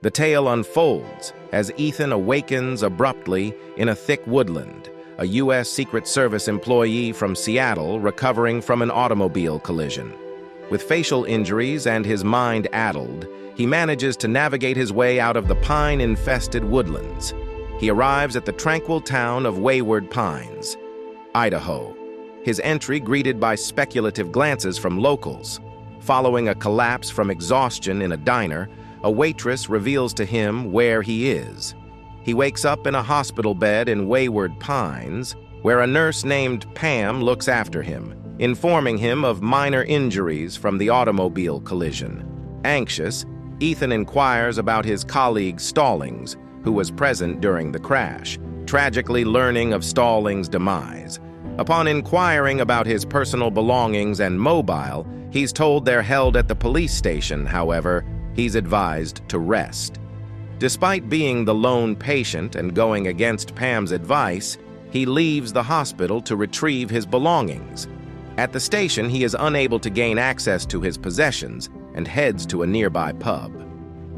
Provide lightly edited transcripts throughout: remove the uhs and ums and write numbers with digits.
The tale unfolds as Ethan awakens abruptly in a thick woodland, a U.S. Secret Service employee from Seattle recovering from an automobile collision. With facial injuries and his mind addled, he manages to navigate his way out of the pine-infested woodlands. He arrives at the tranquil town of Wayward Pines, Idaho, his entry greeted by speculative glances from locals. Following a collapse from exhaustion in a diner, a waitress reveals to him where he is. He wakes up in a hospital bed in Wayward Pines, where a nurse named Pam looks after him, informing him of minor injuries from the automobile collision. Anxious, Ethan inquires about his colleague Stallings, who was present during the crash, tragically learning of Stallings' demise. Upon inquiring about his personal belongings and mobile, he's told they're held at the police station. However, he's advised to rest. Despite being the lone patient and going against Pam's advice, he leaves the hospital to retrieve his belongings. At the station, he is unable to gain access to his possessions and heads to a nearby pub.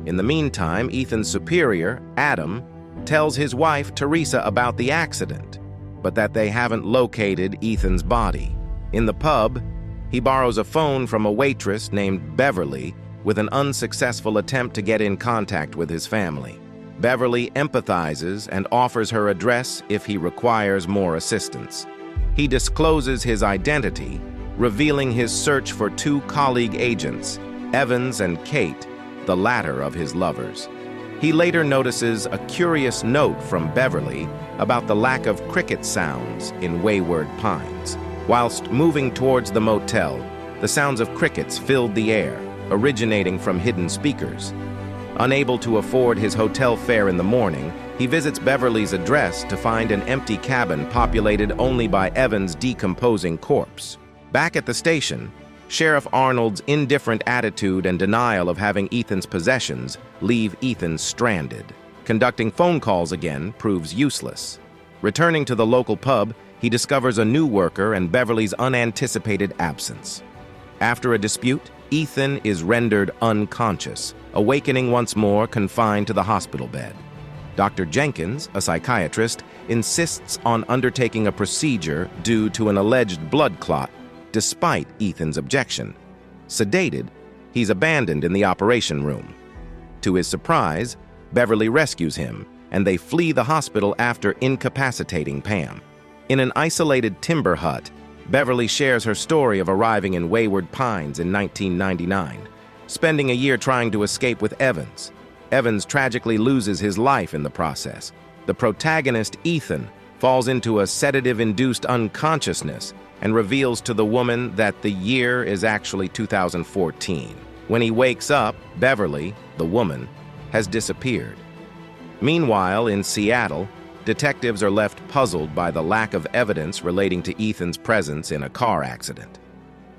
In the meantime, Ethan's superior, Adam, tells his wife, Teresa, about the accident, but that they haven't located Ethan's body. In the pub, he borrows a phone from a waitress named Beverly with an unsuccessful attempt to get in contact with his family. Beverly empathizes and offers her address if he requires more assistance. He discloses his identity, revealing his search for two colleague agents, Evans and Kate, the latter of his lovers. He later notices a curious note from Beverly about the lack of cricket sounds in Wayward Pines. Whilst moving towards the motel, the sounds of crickets filled the air, originating from hidden speakers. Unable to afford his hotel fare in the morning, he visits Beverly's address to find an empty cabin populated only by Evans' decomposing corpse. Back at the station, Sheriff Arnold's indifferent attitude and denial of having Ethan's possessions leave Ethan stranded. Conducting phone calls again proves useless. Returning to the local pub, he discovers a new worker and Beverly's unanticipated absence. After a dispute, Ethan is rendered unconscious, awakening once more confined to the hospital bed. Dr. Jenkins, a psychiatrist, insists on undertaking a procedure due to an alleged blood clot, despite Ethan's objection. Sedated, he's abandoned in the operation room. To his surprise, Beverly rescues him, and they flee the hospital after incapacitating Pam. In an isolated timber hut, Beverly shares her story of arriving in Wayward Pines in 1999, spending a year trying to escape with Evans. Evans tragically loses his life in the process. The protagonist, Ethan, falls into a sedative-induced unconsciousness and reveals to the woman that the year is actually 2014. When he wakes up, Beverly, the woman, has disappeared. Meanwhile, in Seattle, detectives are left puzzled by the lack of evidence relating to Ethan's presence in a car accident.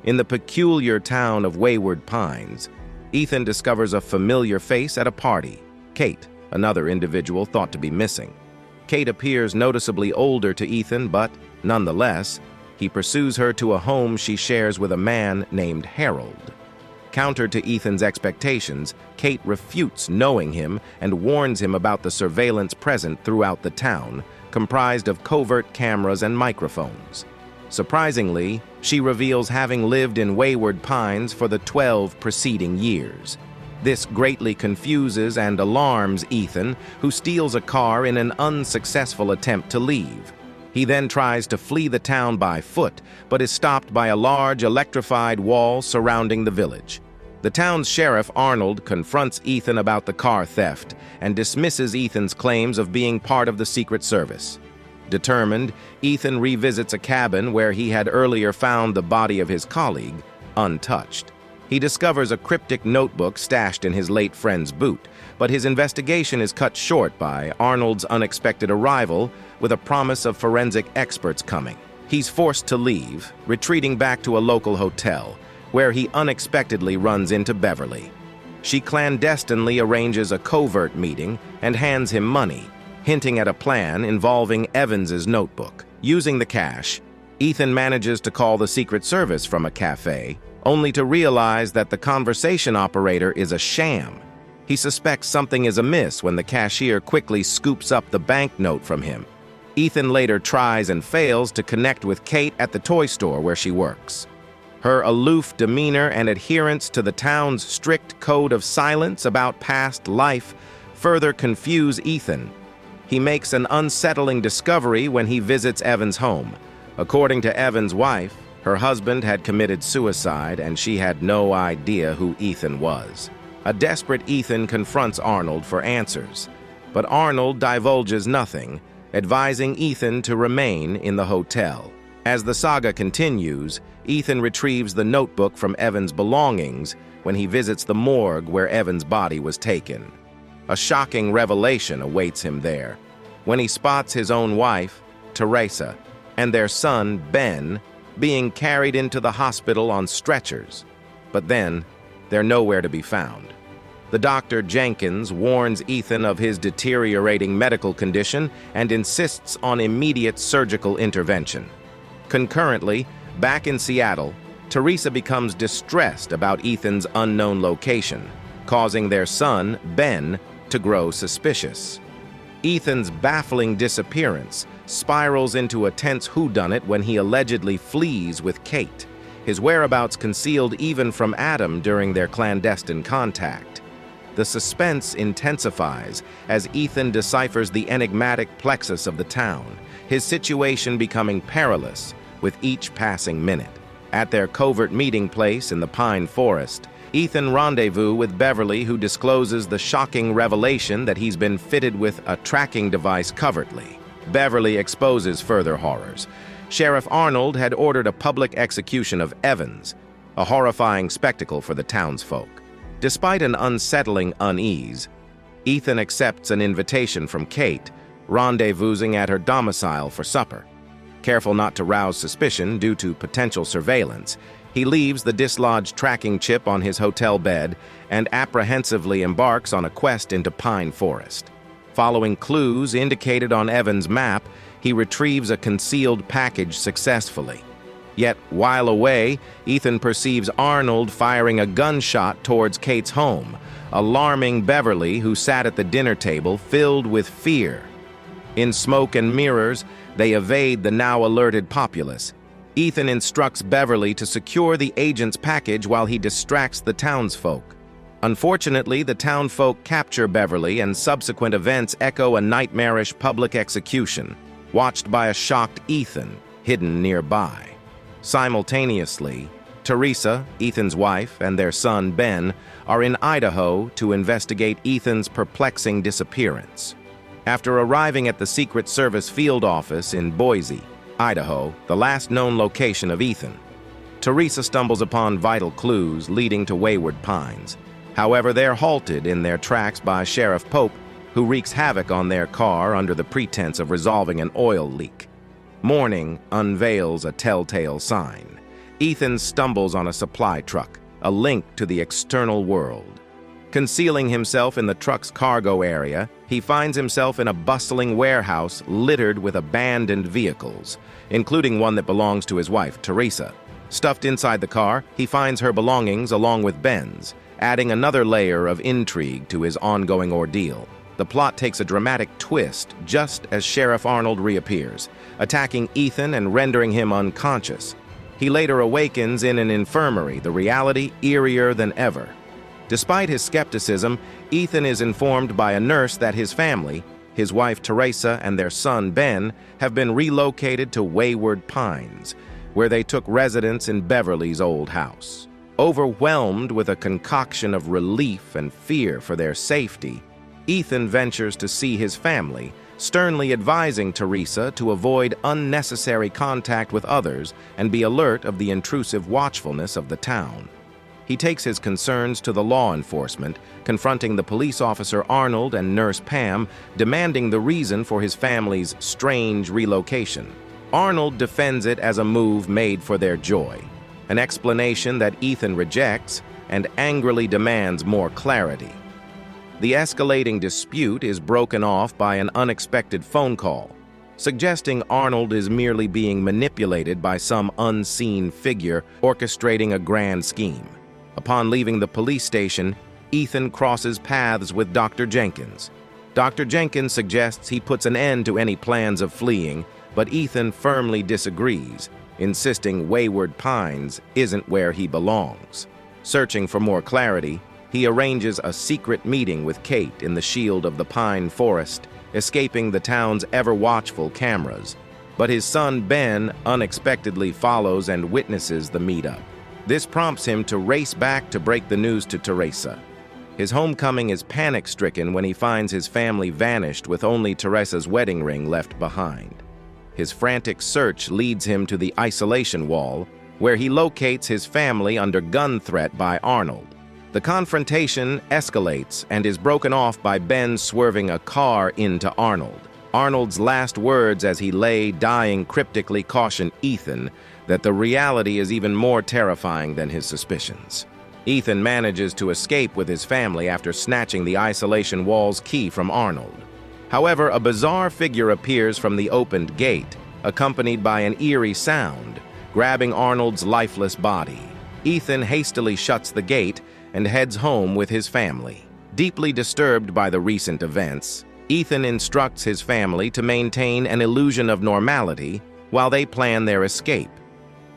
In the peculiar town of Wayward Pines, Ethan discovers a familiar face at a party, Kate, another individual thought to be missing. Kate appears noticeably older to Ethan, but nonetheless, he pursues her to a home she shares with a man named Harold. Counter to Ethan's expectations, Kate refutes knowing him and warns him about the surveillance present throughout the town, comprised of covert cameras and microphones. Surprisingly, she reveals having lived in Wayward Pines for the 12 preceding years. This greatly confuses and alarms Ethan, who steals a car in an unsuccessful attempt to leave. He then tries to flee the town by foot, but is stopped by a large electrified wall surrounding the village. The town's sheriff, Arnold, confronts Ethan about the car theft and dismisses Ethan's claims of being part of the Secret Service. Determined, Ethan revisits a cabin where he had earlier found the body of his colleague, untouched. He discovers a cryptic notebook stashed in his late friend's boot, but his investigation is cut short by Arnold's unexpected arrival with a promise of forensic experts coming. He's forced to leave, retreating back to a local hotel, where he unexpectedly runs into Beverly. She clandestinely arranges a covert meeting and hands him money, hinting at a plan involving Evans's notebook. Using the cash, Ethan manages to call the Secret Service from a cafe, only to realize that the conversation operator is a sham. He suspects something is amiss when the cashier quickly scoops up the banknote from him. Ethan later tries and fails to connect with Kate at the toy store where she works. Her aloof demeanor and adherence to the town's strict code of silence about past life further confuse Ethan. He makes an unsettling discovery when he visits Evan's home. According to Evan's wife, her husband had committed suicide and she had no idea who Ethan was. A desperate Ethan confronts Arnold for answers, but Arnold divulges nothing, advising Ethan to remain in the hotel. As the saga continues, Ethan retrieves the notebook from Evan's belongings when he visits the morgue where Evan's body was taken. A shocking revelation awaits him there, when he spots his own wife, Teresa, and their son, Ben, being carried into the hospital on stretchers. But then, they're nowhere to be found. The doctor, Jenkins, warns Ethan of his deteriorating medical condition and insists on immediate surgical intervention. Concurrently, back in Seattle, Teresa becomes distressed about Ethan's unknown location, causing their son, Ben, to grow suspicious. Ethan's baffling disappearance spirals into a tense whodunit when he allegedly flees with Kate, his whereabouts concealed even from Adam during their clandestine contact. The suspense intensifies as Ethan deciphers the enigmatic plexus of the town, his situation becoming perilous with each passing minute. At their covert meeting place in the pine forest, Ethan rendezvous with Beverly, who discloses the shocking revelation that he's been fitted with a tracking device covertly. Beverly exposes further horrors. Sheriff Arnold had ordered a public execution of Evans, a horrifying spectacle for the townsfolk. Despite an unsettling unease, Ethan accepts an invitation from Kate, rendezvousing at her domicile for supper. Careful not to rouse suspicion due to potential surveillance, he leaves the dislodged tracking chip on his hotel bed and apprehensively embarks on a quest into Pine Forest. Following clues indicated on Evan's map, he retrieves a concealed package successfully. Yet, while away, Ethan perceives Arnold firing a gunshot towards Kate's home, alarming Beverly, who sat at the dinner table filled with fear. In smoke and mirrors, they evade the now alerted populace. Ethan instructs Beverly to secure the agent's package while he distracts the townsfolk. Unfortunately, the townfolk capture Beverly, and subsequent events echo a nightmarish public execution, watched by a shocked Ethan, hidden nearby. Simultaneously, Teresa, Ethan's wife, and their son, Ben, are in Idaho to investigate Ethan's perplexing disappearance. After arriving at the Secret Service field office in Boise, Idaho, the last known location of Ethan, Teresa stumbles upon vital clues leading to Wayward Pines. However, they're halted in their tracks by Sheriff Pope, who wreaks havoc on their car under the pretense of resolving an oil leak. Morning unveils a telltale sign. Ethan stumbles on a supply truck, a link to the external world. Concealing himself in the truck's cargo area, he finds himself in a bustling warehouse littered with abandoned vehicles, including one that belongs to his wife, Teresa. Stuffed inside the car, he finds her belongings along with Ben's, adding another layer of intrigue to his ongoing ordeal. The plot takes a dramatic twist just as Sheriff Arnold reappears, attacking Ethan and rendering him unconscious. He later awakens in an infirmary, the reality eerier than ever. Despite his skepticism, Ethan is informed by a nurse that his family, his wife Teresa and their son Ben, have been relocated to Wayward Pines, where they took residence in Beverly's old house. Overwhelmed with a concoction of relief and fear for their safety, Ethan ventures to see his family, sternly advising Teresa to avoid unnecessary contact with others and be alert of the intrusive watchfulness of the town. He takes his concerns to the law enforcement, confronting the police officer Arnold and nurse Pam, demanding the reason for his family's strange relocation. Arnold defends it as a move made for their joy, an explanation that Ethan rejects and angrily demands more clarity. The escalating dispute is broken off by an unexpected phone call, suggesting Arnold is merely being manipulated by some unseen figure orchestrating a grand scheme. Upon leaving the police station, Ethan crosses paths with Dr. Jenkins. Dr. Jenkins suggests he puts an end to any plans of fleeing, but Ethan firmly disagrees, insisting Wayward Pines isn't where he belongs. Searching for more clarity, he arranges a secret meeting with Kate in the shield of the pine forest, escaping the town's ever-watchful cameras. But his son Ben unexpectedly follows and witnesses the meetup. This prompts him to race back to break the news to Teresa. His homecoming is panic-stricken when he finds his family vanished with only Teresa's wedding ring left behind. His frantic search leads him to the isolation wall, where he locates his family under gun threat by Arnold. The confrontation escalates and is broken off by Ben swerving a car into Arnold. Arnold's last words as he lay dying cryptically caution Ethan that the reality is even more terrifying than his suspicions. Ethan manages to escape with his family after snatching the isolation wall's key from Arnold. However, a bizarre figure appears from the opened gate, accompanied by an eerie sound, grabbing Arnold's lifeless body. Ethan hastily shuts the gate and heads home with his family. Deeply disturbed by the recent events, Ethan instructs his family to maintain an illusion of normality while they plan their escape.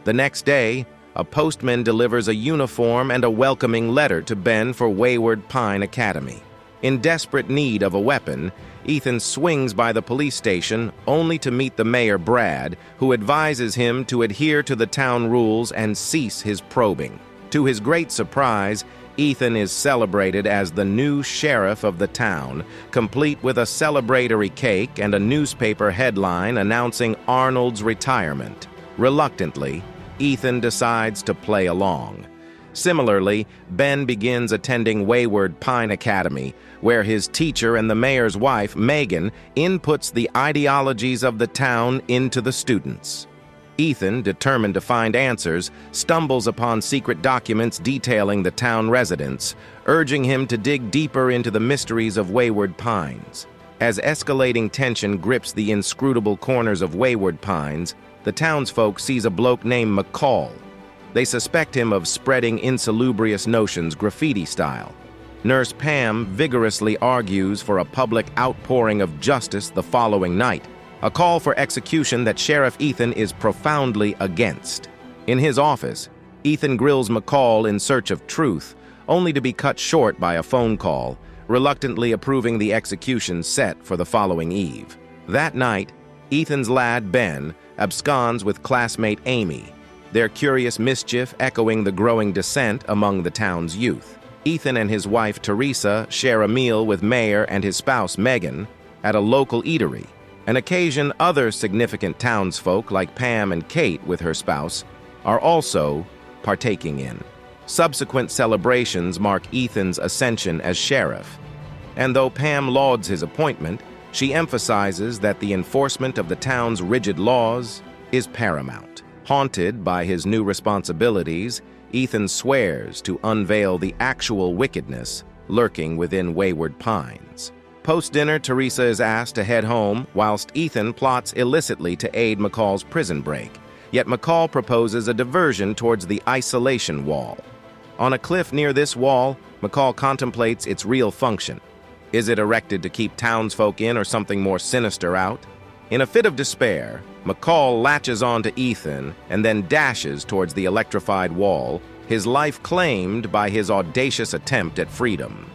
The next day, a postman delivers a uniform and a welcoming letter to Ben for Wayward Pine Academy. In desperate need of a weapon, Ethan swings by the police station only to meet the mayor, Brad, who advises him to adhere to the town rules and cease his probing. To his great surprise, Ethan is celebrated as the new sheriff of the town, complete with a celebratory cake and a newspaper headline announcing Arnold's retirement. Reluctantly, Ethan decides to play along. Similarly, Ben begins attending Wayward Pine Academy, where his teacher and the mayor's wife, Megan, inputs the ideologies of the town into the students. Ethan, determined to find answers, stumbles upon secret documents detailing the town residents, urging him to dig deeper into the mysteries of Wayward Pines. As escalating tension grips the inscrutable corners of Wayward Pines, the townsfolk sees a bloke named McCall. They suspect him of spreading insalubrious notions graffiti style. Nurse Pam vigorously argues for a public outpouring of justice the following night, a call for execution that Sheriff Ethan is profoundly against. In his office, Ethan grills McCall in search of truth, only to be cut short by a phone call, reluctantly approving the execution set for the following eve. That night, Ethan's lad, Ben, absconds with classmate Amy, their curious mischief echoing the growing dissent among the town's youth. Ethan and his wife, Teresa, share a meal with Mayor and his spouse, Megan, at a local eatery, an occasion other significant townsfolk like Pam and Kate with her spouse are also partaking in. Subsequent celebrations mark Ethan's ascension as sheriff, and though Pam lauds his appointment, she emphasizes that the enforcement of the town's rigid laws is paramount. Haunted by his new responsibilities, Ethan swears to unveil the actual wickedness lurking within Wayward Pines. Post-dinner, Teresa is asked to head home, whilst Ethan plots illicitly to aid McCall's prison break. Yet McCall proposes a diversion towards the isolation wall. On a cliff near this wall, McCall contemplates its real function. Is it erected to keep townsfolk in or something more sinister out? In a fit of despair, McCall latches on to Ethan and then dashes towards the electrified wall, his life claimed by his audacious attempt at freedom.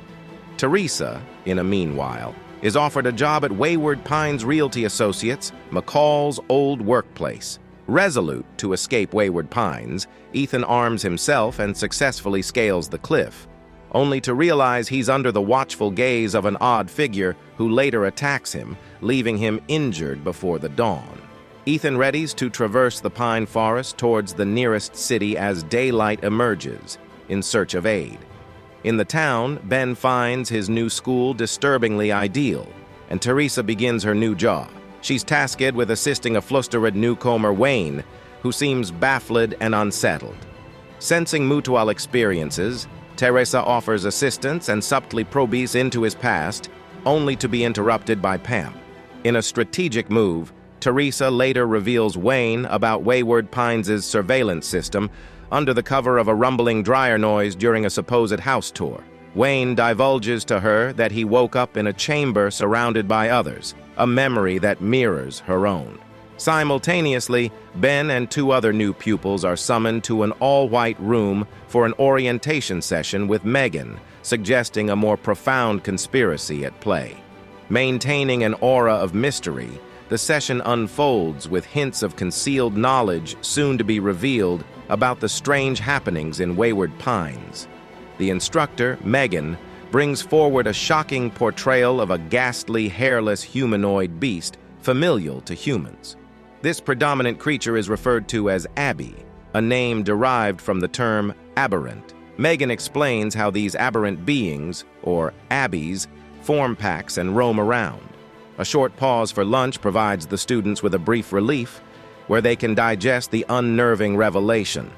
Teresa, in a meanwhile, is offered a job at Wayward Pines Realty Associates, McCall's old workplace. Resolute to escape Wayward Pines, Ethan arms himself and successfully scales the cliff, only to realize he's under the watchful gaze of an odd figure who later attacks him, leaving him injured before the dawn. Ethan readies to traverse the pine forest towards the nearest city as daylight emerges, in search of aid. In the town, Ben finds his new school disturbingly ideal, and Teresa begins her new job. She's tasked with assisting a flustered newcomer, Wayne, who seems baffled and unsettled. Sensing mutual experiences, Teresa offers assistance and subtly probes into his past, only to be interrupted by Pam. In a strategic move, Teresa later reveals Wayne about Wayward Pines' surveillance system under the cover of a rumbling dryer noise during a supposed house tour. Wayne divulges to her that he woke up in a chamber surrounded by others, a memory that mirrors her own. Simultaneously, Ben and two other new pupils are summoned to an all-white room for an orientation session with Megan, suggesting a more profound conspiracy at play. Maintaining an aura of mystery, the session unfolds with hints of concealed knowledge soon to be revealed about the strange happenings in Wayward Pines. The instructor, Megan, brings forward a shocking portrayal of a ghastly, hairless humanoid beast familial to humans. This predominant creature is referred to as Abby, a name derived from the term aberrant. Megan explains how these aberrant beings, or Abbies, form packs and roam around. A short pause for lunch provides the students with a brief relief, where they can digest the unnerving revelation.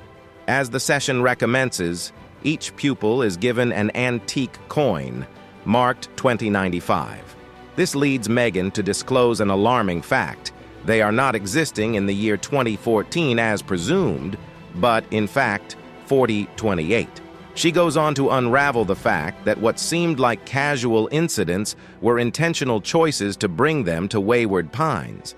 As the session recommences, each pupil is given an antique coin, marked 2095. This leads Megan to disclose an alarming fact. They are not existing in the year 2014 as presumed, but in fact, 4028. She goes on to unravel the fact that what seemed like casual incidents were intentional choices to bring them to Wayward Pines.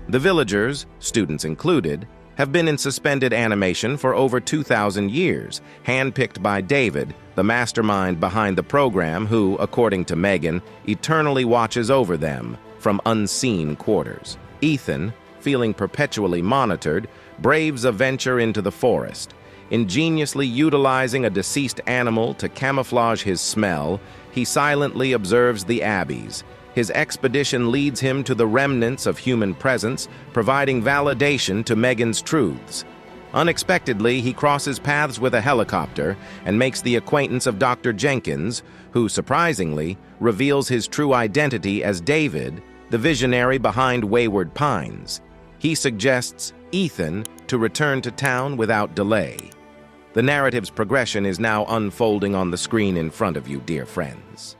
The villagers, students included, have been in suspended animation for over 2,000 years, handpicked by David, the mastermind behind the program who, according to Megan, eternally watches over them from unseen quarters. Ethan, feeling perpetually monitored, braves a venture into the forest. Ingeniously utilizing a deceased animal to camouflage his smell, he silently observes the Abbies. His expedition leads him to the remnants of human presence, providing validation to Megan's truths. Unexpectedly, he crosses paths with a helicopter and makes the acquaintance of Dr. Jenkins, who, surprisingly, reveals his true identity as David, the visionary behind Wayward Pines. He suggests Ethan to return to town without delay. The narrative's progression is now unfolding on the screen in front of you, dear friends.